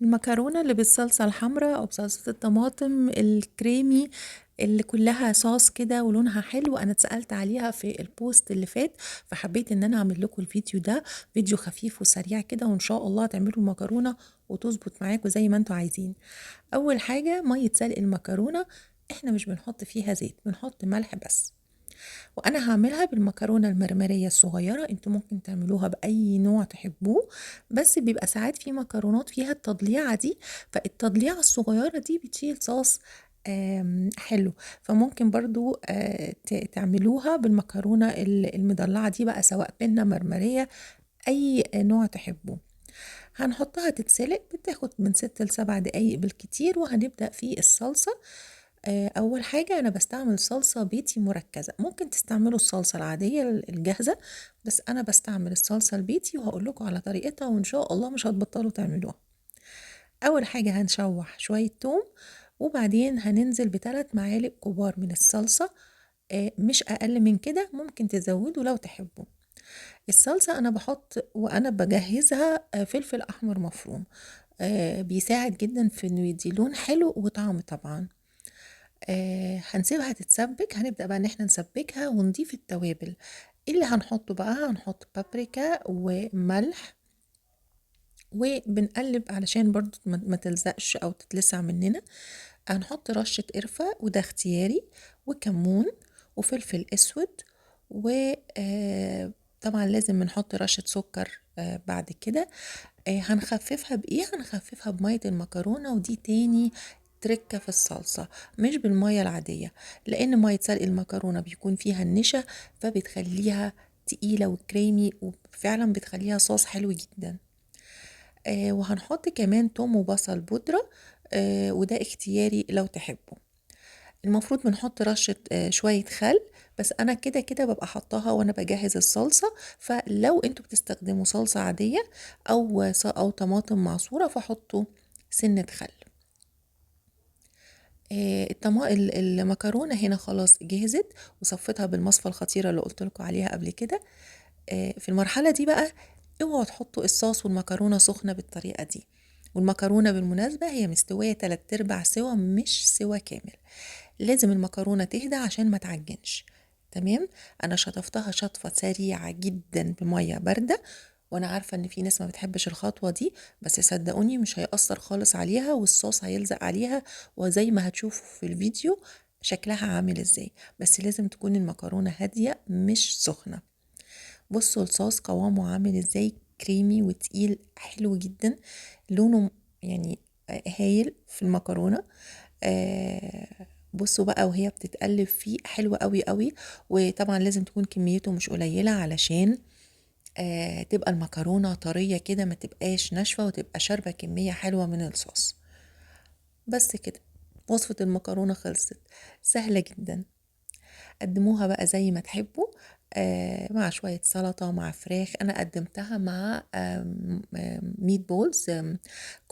المكرونة اللي بالصلصة الحمراء أو بصلصة الطماطم الكريمي اللي كلها صوص كده ولونها حلو، أنا اتسألت عليها في البوست اللي فات، فحبيت إن أنا أعمل لكم الفيديو ده، فيديو خفيف وسريع كده، وإن شاء الله تعملوا المكرونة وتظبط معاكم زي ما انتوا عايزين. أول حاجة مية سلق المكرونة، احنا مش بنحط فيها زيت، بنحط ملح بس. وانا هعملها بالمكرونه المرمريه الصغيره، انتوا ممكن تعملوها باي نوع تحبوه، بس بيبقى ساعات في مكرونات فيها التضليعه دي، فالتضليعه الصغيره دي بتشيل صوص حلو. فممكن برضو تعملوها بالمكرونه المضلعه دي بقى، سواء بينا مرمريه، اي نوع تحبوه. هنحطها تتسلق، بتاخد من 6 ل7 دقايق بالكتير، وهنبدأ في الصلصة. أول حاجة أنا بستعمل صلصة بيتي مركزة، ممكن تستعملوا الصلصة العادية الجاهزة، بس أنا بستعمل الصلصة البيتي وهقول لكم على طريقتها، وإن شاء الله مش هتبطلوا تعملوها. أول حاجة هنشوح شوية توم، وبعدين هننزل ب3 معالق كبار من الصلصة، مش أقل من كده، ممكن تزودوا لو تحبوا. الصلصة أنا بحط وأنا بجهزها فلفل أحمر مفروم، بيساعد جدا في إنه يدي لون حلو وطعم طبعا. هنسيبها تتسبك، هنبدأ بقى ان احنا نسبكها ونضيف التوابل. إيه اللي هنحطه بقى؟ هنحط بابريكا وملح، وبنقلب علشان برضو ما تلزقش او تتلسع مننا. هنحط رشة قرفة وده اختياري، وكمون، وفلفل اسود، وطبعا لازم نحط رشة سكر بعد كده. هنخففها بإيه؟ هنخففها بمية المكرونة، ودي تاني تركة في الصلصة، مش بالمية العادية، لأن مية سلق المكرونة بيكون فيها النشا، فبتخليها تقيلة وكريمي، وفعلا بتخليها صوص حلو جدا. وهنحط كمان توم وبصل بودرة، وده اختياري لو تحبوا. المفروض بنحط رشة شوية خل، بس أنا كده كده ببقى حطاها وأنا بجهز الصلصة، فلو انتوا بتستخدموا صلصة عادية أو طماطم معصورة فحطوا سنة خل. المكرونة هنا خلاص جهزت، وصفتها بالمصفى الخطيرة اللي قلت لكم عليها قبل كده. في المرحلة دي بقى اوعوا تحطوا الصوص والمكرونة سخنة بالطريقة دي. والمكرونة بالمناسبة هي مستوية 3/4 سوا، مش سوا كامل، لازم المكرونة تهدى عشان ما تعجنش. تمام. انا شطفتها شطفة سريعة جدا بمية باردة، وانا عارفة ان في ناس ما بتحبش الخطوة دي، بس صدقوني مش هيأثر خالص عليها، والصوص هيلزق عليها، وزي ما هتشوفوا في الفيديو شكلها عامل ازاي. بس لازم تكون المكرونة هادية مش سخنة. بصوا الصوص قوامه عامل ازاي، كريمي وتقيل حلو جدا، لونه يعني هايل في المكرونة. بصوا بقى وهي بتتقلب فيه حلوة قوي قوي. وطبعا لازم تكون كميته مش قليلة علشان تبقى المكرونة طرية كده، ما تبقاش ناشفة، وتبقى شاربة كمية حلوة من الصوص. بس كده، وصفة المكرونة خلصت، سهلة جدا. قدموها بقى زي ما تحبوا، مع شوية سلطة، مع فراخ. أنا قدمتها مع ميت بولز،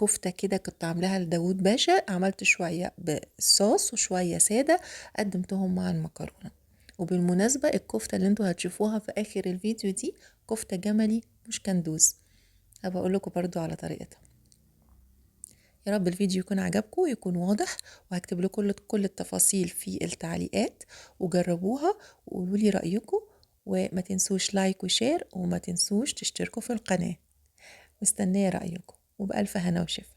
كفتة كده كنت عاملاها لداود باشا، عملت شوية بالصوص وشوية سادة، قدمتهم مع المكرونة. وبالمناسبة الكفتة اللي انتوا هتشوفوها في آخر الفيديو دي كفتة جملي مش كندوز، هبقى أقول لكم برضو على طريقتها. يا رب الفيديو يكون عجبكم ويكون واضح، وهكتب لكم كل التفاصيل في التعليقات، وجربوها وقولوا لي رأيكم. وما تنسوش لايك وشير، وما تنسوش تشتركوا في القناة. مستنية رأيكم، وبألف هنا وشفا.